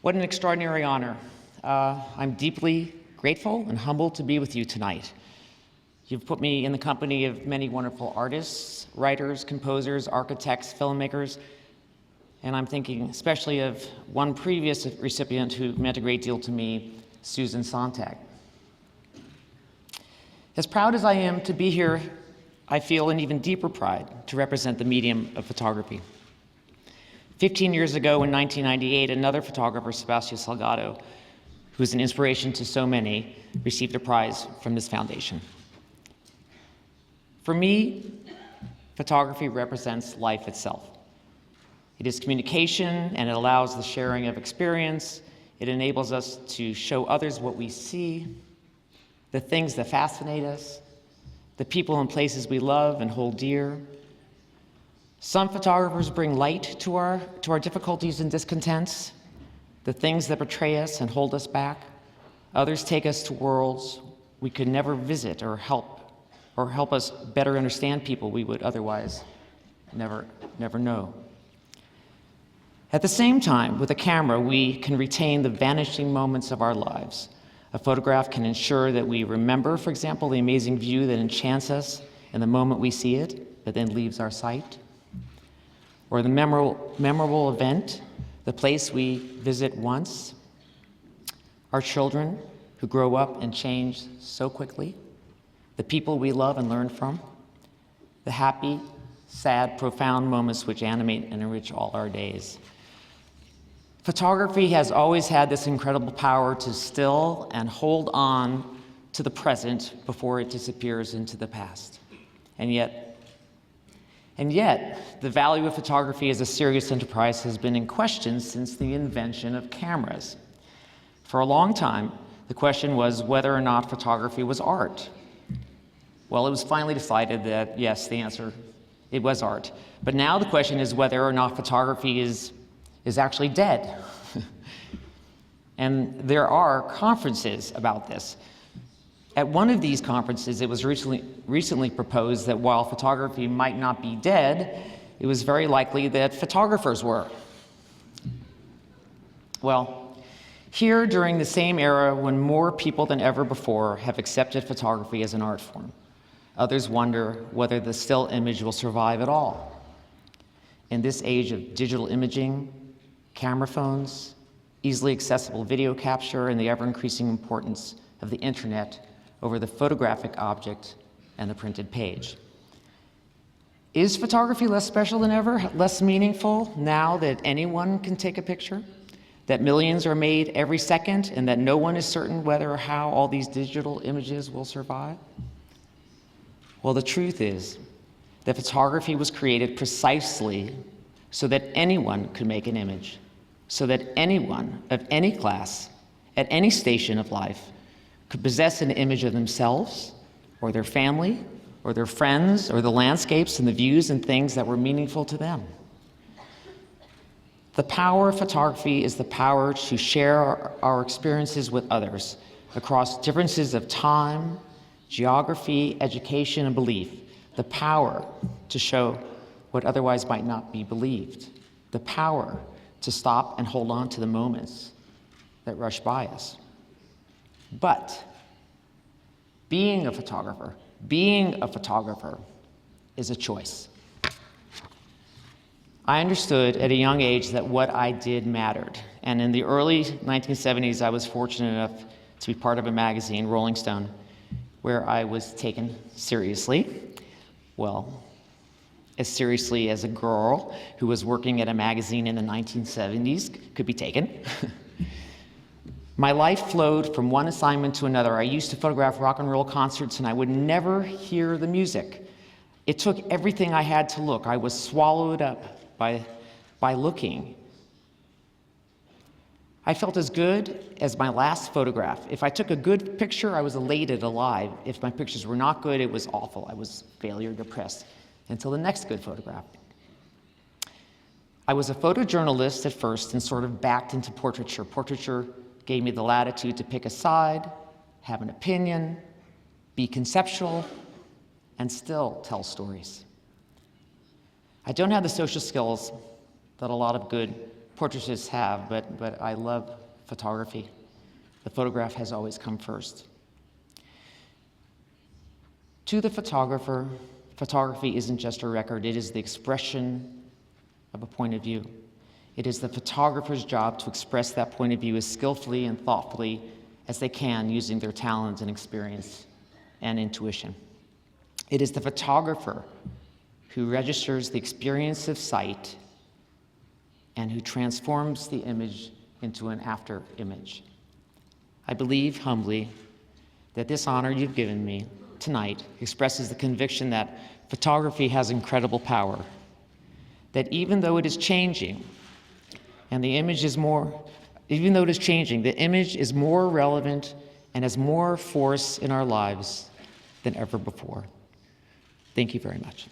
What an extraordinary honor. I'm deeply grateful and humbled to be with you tonight. You've put me in the company of many wonderful artists, writers, composers, architects, filmmakers, and I'm thinking especially of one previous recipient who meant a great deal to me, Susan Sontag. As proud as I am to be here, I feel an even deeper pride to represent the medium of photography. 15 years ago in 1998, another photographer, Sebastião Salgado, who is an inspiration to so many, received a prize from this foundation. For me, photography represents life itself. It is communication, and it allows the sharing of experience. It enables us to show others what we see, the things that fascinate us, the people and places we love and hold dear. Some photographers bring light to our difficulties and discontents, the things that betray us and hold us back. Others take us to worlds we could never visit or help us better understand people we would otherwise never know. At the same time, with a camera, we can retain the vanishing moments of our lives. A photograph can ensure that we remember, for example, the amazing view that enchants us in the moment we see it, but then leaves our sight. Or the memorable event, the place we visit once. Our children who grow up and change so quickly. The people we love and learn from. The happy, sad, profound moments which animate and enrich all our days. Photography has always had this incredible power to still and hold on to the present before it disappears into the past. And yet, the value of photography as a serious enterprise has been in question since the invention of cameras. For a long time, the question was whether or not photography was art. Well, it was finally decided that, yes, the answer, it was art. But now the question is whether or not photography is actually dead. And there are conferences about this. At one of these conferences, it was recently proposed that while photography might not be dead, it was very likely that photographers were. Well, here during the same era when more people than ever before have accepted photography as an art form, others wonder whether the still image will survive at all. In this age of digital imaging, camera phones, easily accessible video capture, and the ever-increasing importance of the internet over the photographic object and the printed page. Is photography less special than ever, less meaningful now that anyone can take a picture? That millions are made every second and that no one is certain whether or how all these digital images will survive? Well, the truth is that photography was created precisely so that anyone could make an image, so that anyone of any class, at any station of life, could possess an image of themselves, or their family, or their friends, or the landscapes and the views and things that were meaningful to them. The power of photography is the power to share our experiences with others across differences of time, geography, education, and belief. The power to show what otherwise might not be believed. The power to stop and hold on to the moments that rush by us. But being a photographer is a choice. I understood at a young age that what I did mattered. And in the early 1970s, I was fortunate enough to be part of a magazine, Rolling Stone, where I was taken seriously. Well, as seriously as a girl who was working at a magazine in the 1970s could be taken. My life flowed from one assignment to another. I used to photograph rock and roll concerts, and I would never hear the music. It took everything I had to look. I was swallowed up by looking. I felt as good as my last photograph. If I took a good picture, I was elated, alive. If my pictures were not good, it was awful. I was failure depressed until the next good photograph. I was a photojournalist at first and sort of backed into portraiture. Portraiture gave me the latitude to pick a side, have an opinion, be conceptual, and still tell stories. I don't have the social skills that a lot of good portraitists have, but I love photography. The photograph has always come first. To the photographer, photography isn't just a record, it is the expression of a point of view. It is the photographer's job to express that point of view as skillfully and thoughtfully as they can using their talent and experience and intuition. It is the photographer who registers the experience of sight and who transforms the image into an after image. I believe humbly that this honor you've given me tonight expresses the conviction that photography has incredible power, that even though it is changing, and the image is more, even though it is changing, the image is more relevant and has more force in our lives than ever before. Thank you very much.